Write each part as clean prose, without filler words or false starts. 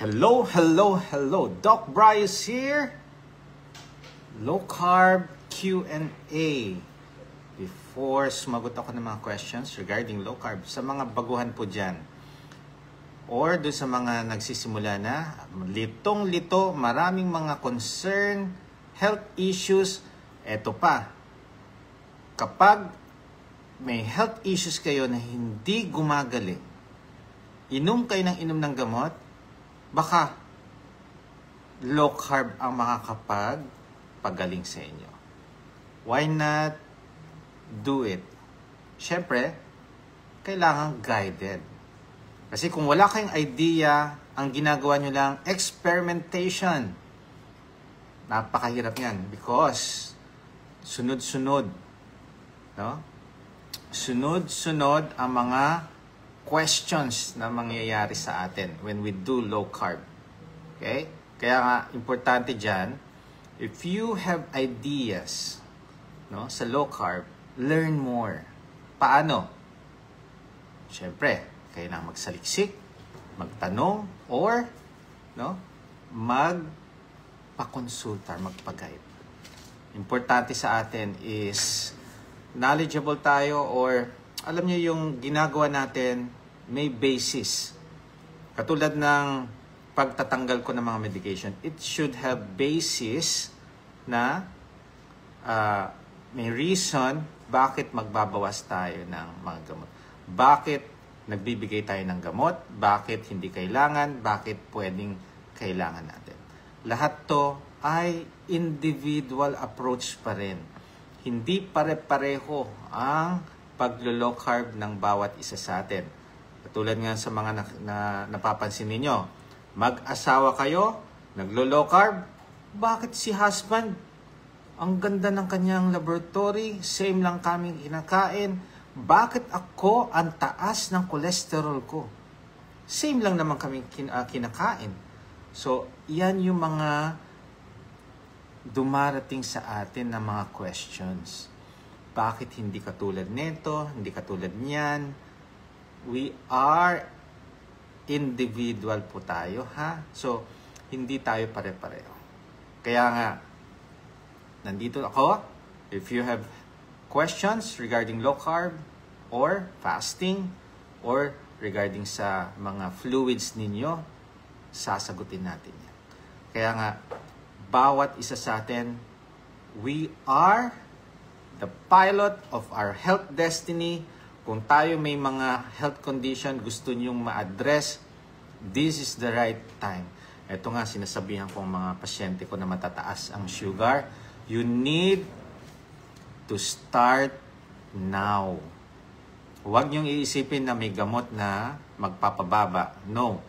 Hello, hello, hello. Doc Bryce here. Low Carb Q&A. Before sumagot ako ng mga questions regarding low carb, sa mga baguhan po dyan, or doon sa mga nagsisimula na, litong-lito, maraming mga concern, health issues, eto pa. Kapag may health issues kayo na hindi gumagaling, inom kayo ng inom ng gamot, baka low carb ang makakapagpagaling sa inyo. Why not do it? Siyempre, kailangan guided. Kasi kung wala kayong idea, ang ginagawa nyo lang, experimentation. Napakahirap yan because sunod-sunod, no? Sunod-sunod ang mga questions na mangyayari sa atin when we do low carb. Okay? Kaya nga, importante dyan, if you have ideas, no, sa low carb, learn more. Paano? Siyempre, kailangan magsaliksik, magtanong, or no, magpakonsulta, magpag-guide. Importante sa atin is knowledgeable tayo, or alam niyo yung ginagawa natin may basis. Katulad ng pagtatanggal ko ng mga medication, it should have basis na may reason bakit magbabawas tayo ng mga gamot. Bakit nagbibigay tayo ng gamot? Bakit hindi kailangan? Bakit pwedeng kailangan natin? Lahat to ay individual approach pa rin. Hindi pare-pareho ang paglo-low carb ng bawat isa sa atin. Katulad nga sa mga napapansin ninyo, mag-asawa kayo, naglo-low carb, bakit si husband, ang ganda ng kanyang laboratory, same lang kaming kinakain, bakit ako ang taas ng cholesterol ko? Same lang naman kaming kinakain. So, yan yung mga dumarating sa atin na mga questions. Bakit hindi katulad nito? Hindi katulad niyan? We are individual po tayo, ha? So, hindi tayo pare-pareho. Kaya nga, nandito ako. If you have questions regarding low carb or fasting or regarding sa mga fluids ninyo, sasagutin natin yan. Kaya nga, bawat isa sa atin, we are the pilot of our health destiny. Kung tayo may mga health condition gusto nyong ma-address, this is the right time. Ito nga, sinasabihan kong mga pasyente ko na matataas ang sugar, you need to start now. Huwag niyong iisipin na may gamot na magpapababa. No.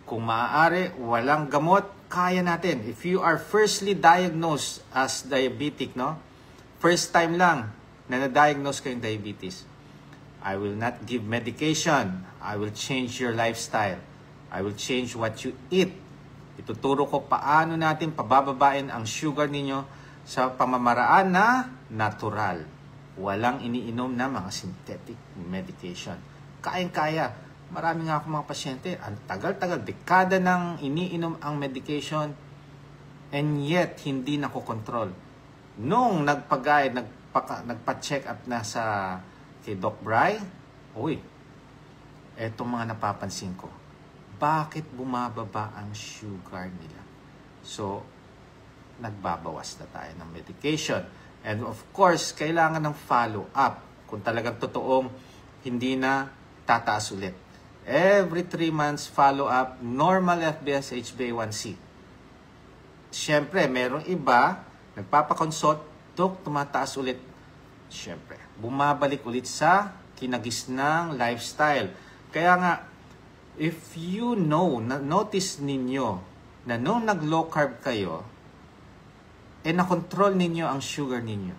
Kung maaari, walang gamot, kaya natin. If you are firstly diagnosed as diabetic, no? First time lang na na-diagnose kayong diabetes, I will not give medication. I will change your lifestyle. I will change what you eat. Ituturo ko paano natin pabababain ang sugar ninyo sa pamamaraan na natural. Walang iniinom na mga synthetic medication. Kayang-kaya. Marami nga akong mga pasyente, ang tagal-tagal, dekada nang iniinom ang medication and yet hindi nakokontrol. Nung nagpa-guide, nagpa-check up na sa kay Doc Bry, etong mga napapansin ko, bakit bumababa ang sugar nila? So, nagbabawas na tayo ng medication. And of course, kailangan ng follow-up. Kung talagang totoong hindi na tataas ulit. Every 3 months follow-up, normal FBS HbA1c. Siyempre, merong iba, nagpapakonsult, Dok, tumataas ulit. Siyempre, bumabalik ulit sa kinagisnang lifestyle. Kaya nga, if you know, notice ninyo na nung nag-low carb kayo, nakontrol ninyo ang sugar ninyo.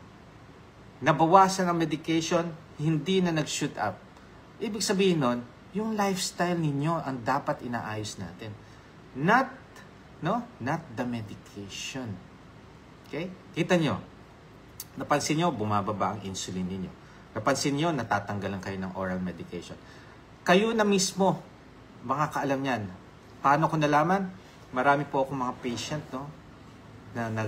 Nabawasan ang medication, hindi na nag-shoot up. Ibig sabihin nun, yung lifestyle ninyo ang dapat inaayos natin. Not the medication. Okay? Kita nyo, napansin nyo, bumababa ang insulin ninyo. Napansin nyo, natatanggalan kayo ng oral medication. Kayo na mismo, makakaalam yan, Paano ko nalaman? Marami po akong mga patient, no, na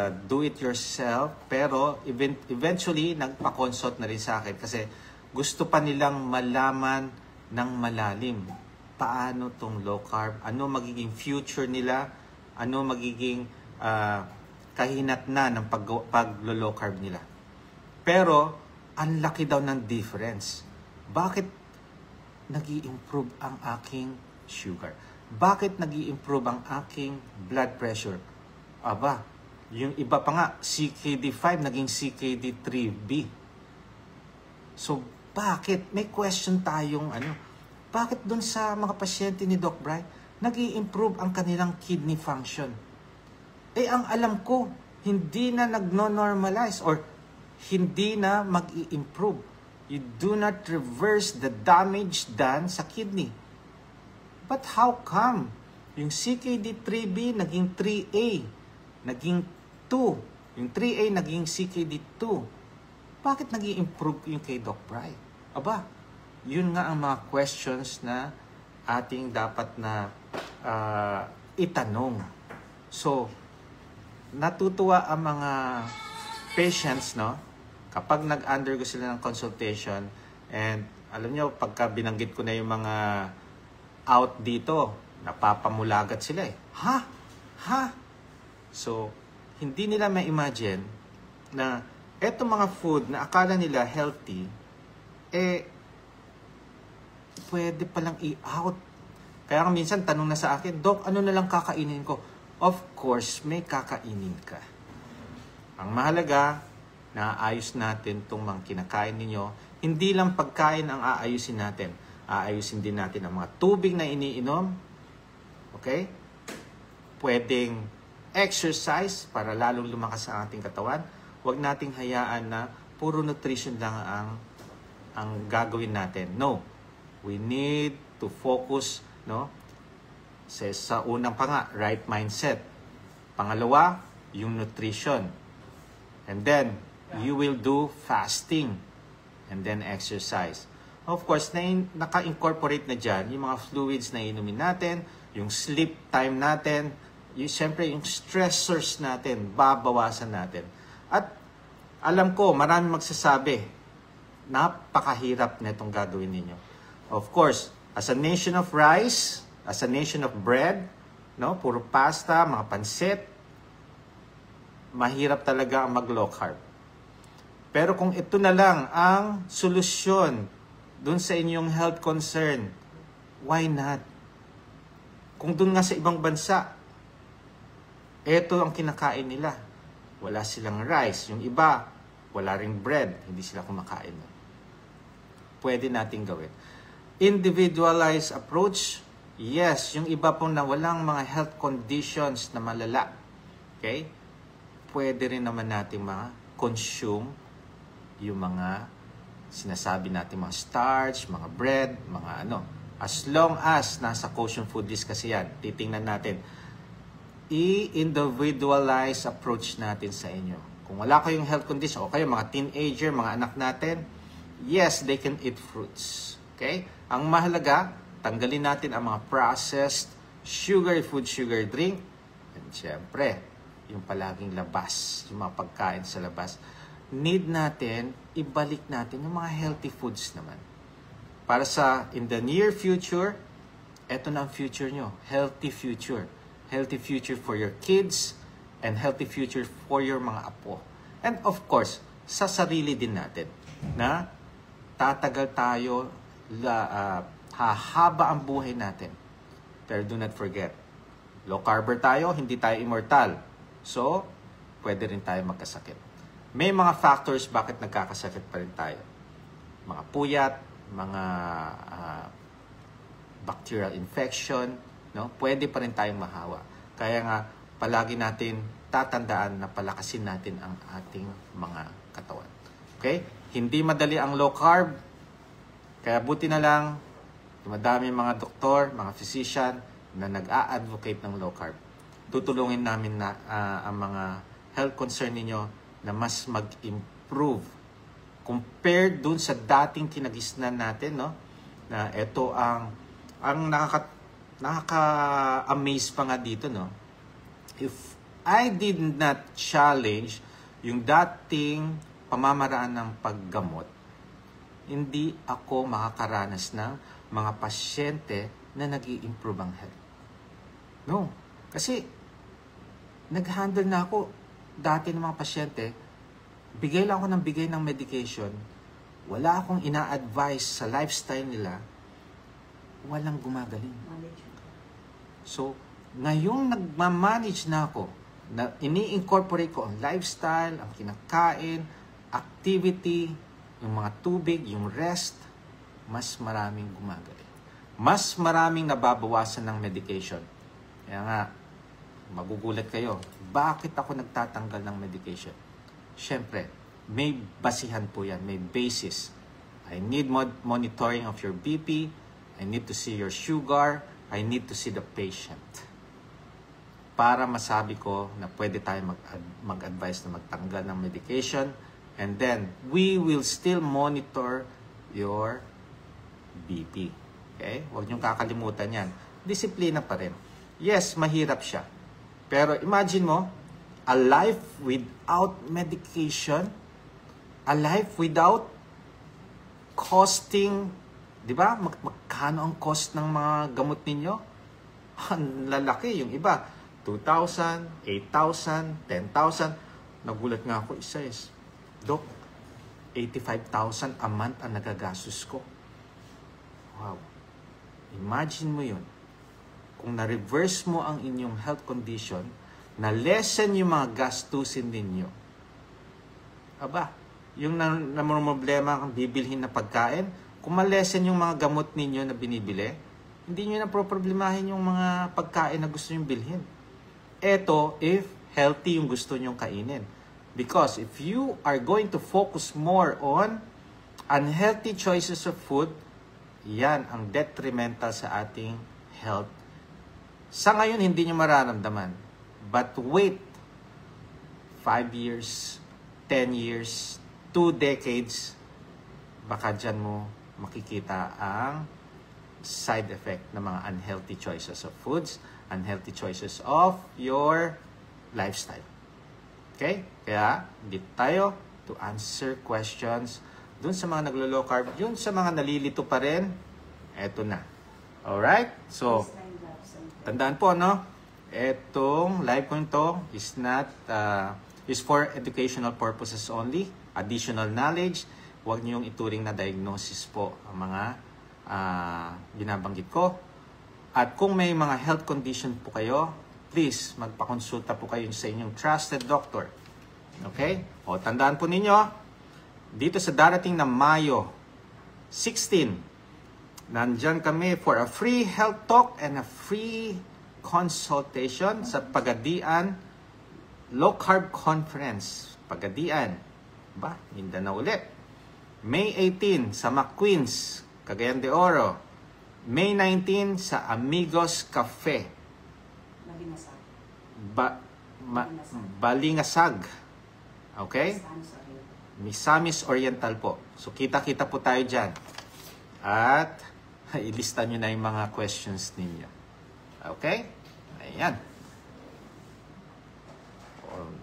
do it yourself, pero eventually nagpa-consult na rin sa akin kasi gusto pa nilang malaman ng malalim paano tong low carb, ano magiging future nila, ano magiging kahinatnan ng pag-low carb nila. Pero ang laki daw ng difference. Bakit nag-i-improve ang aking sugar? Bakit nag-i-improve ang aking blood pressure? Aba, yung iba pa nga, CKD5 naging CKD3B. So, bakit? May question tayong bakit dun sa mga pasyente ni Doc Bry, nag-i-improve ang kanilang kidney function? Ang alam ko, hindi na nag-normalize or hindi na mag-i-improve. You do not reverse the damage done sa kidney. But how come? Yung CKD3B naging 3A, naging 2. Yung 3A naging CKD2. Bakit nag-i-improve yung kay Doc Bry? Aba, yun nga ang mga questions na ating dapat na itanong. So, natutuwa ang mga patients, no? Kapag nag-undergo sila ng consultation, and alam nyo, pagka binanggit ko na yung mga out dito, napapamulagat sila Ha? So, hindi nila ma-imagine na etong mga food na akala nila healthy, pwede palang i-out. Kaya minsan tanong na sa akin, Doc, ano na lang kakainin ko? Of course, may kakainin ka. Ang mahalaga, naayos natin itong mga kinakain ninyo. Hindi lang pagkain ang aayusin natin. Aayusin din natin ang mga tubig na iniinom. Okay? Pwedeng exercise para lalong lumakas ang ating katawan. Huwag nating hayaan na puro nutrition lang ang gagawin natin. No. We need to focus, no? Sa unang pa nga, right mindset. Pangalawa, yung nutrition. And then, you will do fasting. And then exercise. Of course, naka-incorporate na dyan yung mga fluids na inumin natin, yung sleep time natin, siyempre yung stressors natin, babawasan natin. At alam ko, marami magsasabi, napakahirap na itong gagawin ninyo. Of course, as a nation of rice, as a nation of bread, no, puro pasta, mga pansit, mahirap talaga ang mag-low carb. Pero kung ito na lang ang solusyon dun sa inyong health concern, why not? Kung dun nga sa ibang bansa, ito ang kinakain nila. Wala silang rice. Yung iba, wala ring bread. Hindi sila kumakain. Pwede nating gawin. Individualized approach, yes. Yung iba pong na walang mga health conditions na malala. Okay? Pwede rin naman nating consume yung mga sinasabi natin, mga starch, mga bread, mga As long as nasa kosher food list kasi yan, titingnan natin. I-individualize approach natin sa inyo. Kung wala kayong health condition, o kayo mga teenager, mga anak natin, yes, they can eat fruits. Okay? Ang mahalaga, tanggalin natin ang mga processed sugar drink. And syempre, yung palaging labas, yung mga pagkain sa labas. Need natin, ibalik natin yung mga healthy foods naman. Para sa in the near future, eto na ang future nyo. Healthy future. Healthy future for your kids and healthy future for your mga apo. And of course, sa sarili din natin na tatagal tayo, hahaba ang buhay natin. Pero do not forget, low carb tayo, hindi tayo immortal. So, pwede rin tayo magkasakit. May mga factors bakit nagkakasakit pa rin tayo. Mga puyat, mga bacterial infection, no? Pwede pa rin tayong mahawa. Kaya nga, palagi natin tatandaan na palakasin natin ang ating mga katawan. Okay? Hindi madali ang low carb. Kaya buti na lang, madami mga doktor, mga physician na nag-a-advocate ng low carb. Tutulungin namin na ang mga health concern ninyo na mas mag-improve compared dun sa dating kinagisnan natin, no? Na ito ang nakaka-amaze pa nga dito, no? If I did not challenge yung dating pamamaraan ng paggamot, hindi ako makakaranas ng mga pasyente na nag-i-improve ang health. No. Kasi, nag-handle na ako dati ng mga pasyente, bigay lang ako ng bigay ng medication, wala akong ina-advise sa lifestyle nila, walang gumagaling. So, ngayong nagmamanage na ako, na ini-incorporate ko ang lifestyle, ang kinakain, activity, yung mga tubig, yung rest, mas maraming gumagaling. Mas maraming nababawasan ng medication. Kaya nga, magugulat kayo, bakit ako nagtatanggal ng medication? Siyempre, may basihan po yan, may basis. I need monitoring of your BP, I need to see your sugar, I need to see the patient. Para masabi ko na pwede tayo mag-advise na magtanggal ng medication, and then we will still monitor your BP. Okay? Huwag niyong kakalimutan yan. Disiplina pa rin. Yes, mahirap siya. Pero imagine mo, a life without medication, a life without costing, di ba? Magkano ang cost ng mga gamot ninyo? Ang lalaki. Yung iba, 2,000, 8,000, 10,000. Nagulat nga ako, isa is, Dok, 85,000 a month ang nagagastos ko. Wow. Imagine mo yun. Kung na-reverse mo ang inyong health condition, na-lessen yung mga gastusin ninyo. Aba, yung namumroblema kang bibilhin na pagkain, kung ma-lessen yung mga gamot ninyo na binibili, hindi nyo na problemahin yung mga pagkain na gusto nyo bilhin. Eto, if healthy yung gusto nyo kainin. Because if you are going to focus more on unhealthy choices of food, yan ang detrimental sa ating health. Sa ngayon, hindi nyo mararamdaman. But wait, 5 years, 10 years, 2 decades, baka dyan mo makikita ang side effect ng mga unhealthy choices of foods, unhealthy choices of your lifestyle. Okay? Kaya, dito tayo to answer questions dun sa mga naglo-low carb, yun sa mga nalilito pa rin, eto na. Alright? So, tandaan po, no? Etong live ko ito is not, is for educational purposes only, additional knowledge. Huwag niyong ituring na diagnosis po ang mga binabanggit ko. At kung may mga health condition po kayo, please, magpakonsulta po kayo sa inyong trusted doctor. Okay? O, tandaan po ninyo, dito sa darating na Mayo 16, nandyan kami for a free health talk and a free consultation sa Pagadian Low Carb Conference. Pagadian. Ba? Mindanao ulit. May 18 sa McQueen's, Cagayan de Oro. May 19 sa Amigos Cafe. Balingasag. Okay? Misamis Oriental po. So, kita-kita po tayo dyan. At, ilista nyo na yung mga questions ninyo. Okay? Ayan.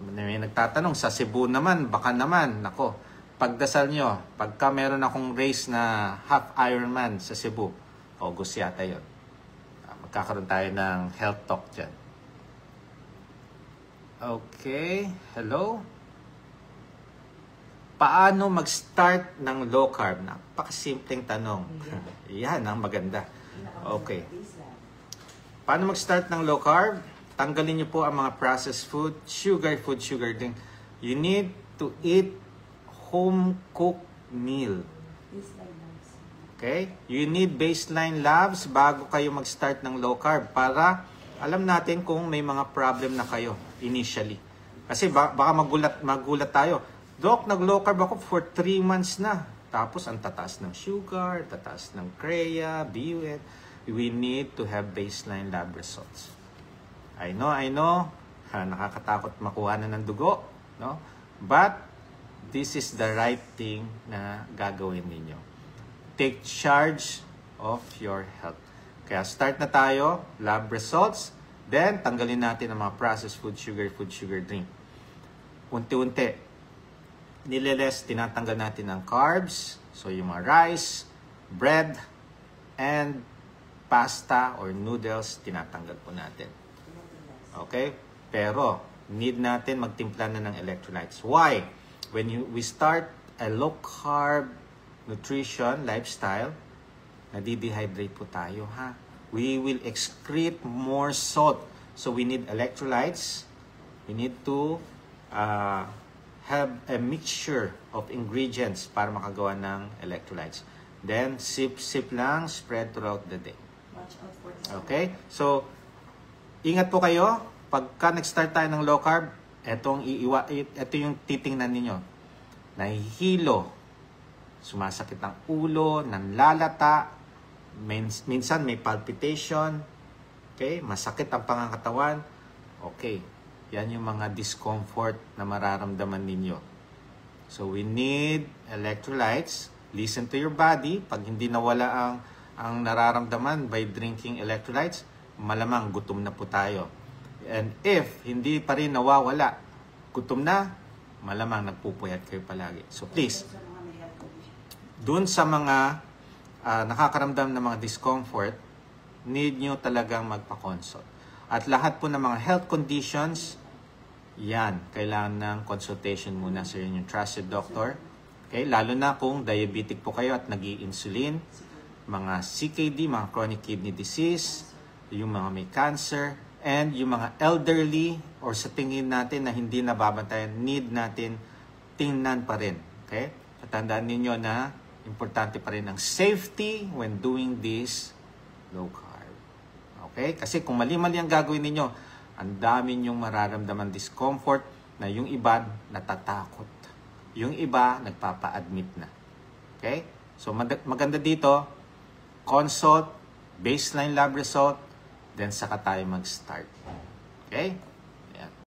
May nagtatanong, sa Cebu naman, baka naman, nako, pagdasal nyo, pagka meron akong race na half Ironman sa Cebu, August yata yun. Magkakaroon tayo ng health talk dyan. Okay, hello? Paano mag-start ng low carb? Napakasimpleng tanong. Yan ang maganda. Okay. Paano mag-start ng low carb? Tanggalin niyo po ang mga processed food, sugar drink. You need to eat home-cooked meal. Okay? You need baseline labs bago kayo mag-start ng low carb para alam natin kung may mga problem na kayo initially. Kasi baka magulat tayo. Dok, nag-low carb ako for 3 months na. Tapos ang tataas ng sugar, tataas ng CREA, BUN. We need to have baseline lab results. I know, nakakatakot makuha na ng dugo, no? But this is the right thing na gagawin ninyo. Take charge of your health. Kaya start na tayo, lab results, then tanggalin natin ang mga processed food sugar drink. Unti-unti, tinatanggal natin ang carbs, so yung mga rice, bread, and pasta or noodles, tinatanggal po natin. Okay? Pero, need natin magtimpla na ng electrolytes. Why? When we start a low-carb nutrition lifestyle, nadidehydrate po tayo, ha? We will excrete more salt. So, we need electrolytes. We need to have a mixture of ingredients para makagawa ng electrolytes. Then, sip lang, spread throughout the day. Okay? So, ingat po kayo. Pagka nag-start tayo ng low carb, ito yung titingnan ninyo. Nahihilo, sumasakit ang ulo, nanlalata, minsan may palpitation, okay? Masakit ang pangangatawan. Okay, yan yung mga discomfort na mararamdaman ninyo. So we need electrolytes. Listen to your body. Pag hindi nawala ang nararamdaman by drinking electrolytes, malamang gutom na po tayo. And if hindi pa rin nawawala, gutom na, malamang nagpupuyat kayo palagi. So please, dun sa mga nakakaramdam ng mga discomfort, need nyo talagang magpa-consult. At lahat po ng mga health conditions, yan, kailangan ng consultation muna sa inyong trusted doctor. Okay? Lalo na kung diabetic po kayo at nag-i-insulin, mga CKD, mga chronic kidney disease, yung mga may cancer, and yung mga elderly or sa tingin natin na hindi nababantayan, need natin tingnan pa rin. Okay? At tandaan ninyo na importante pa rin ang safety when doing this low carb. Okay? Kasi kung mali-mali ang gagawin ninyo, ang dami nyong mararamdaman discomfort na yung iba natatakot. Yung iba nagpapa-admit na. Okay? So maganda dito, consult, baseline lab result, then saka tayo mag-start. Okay?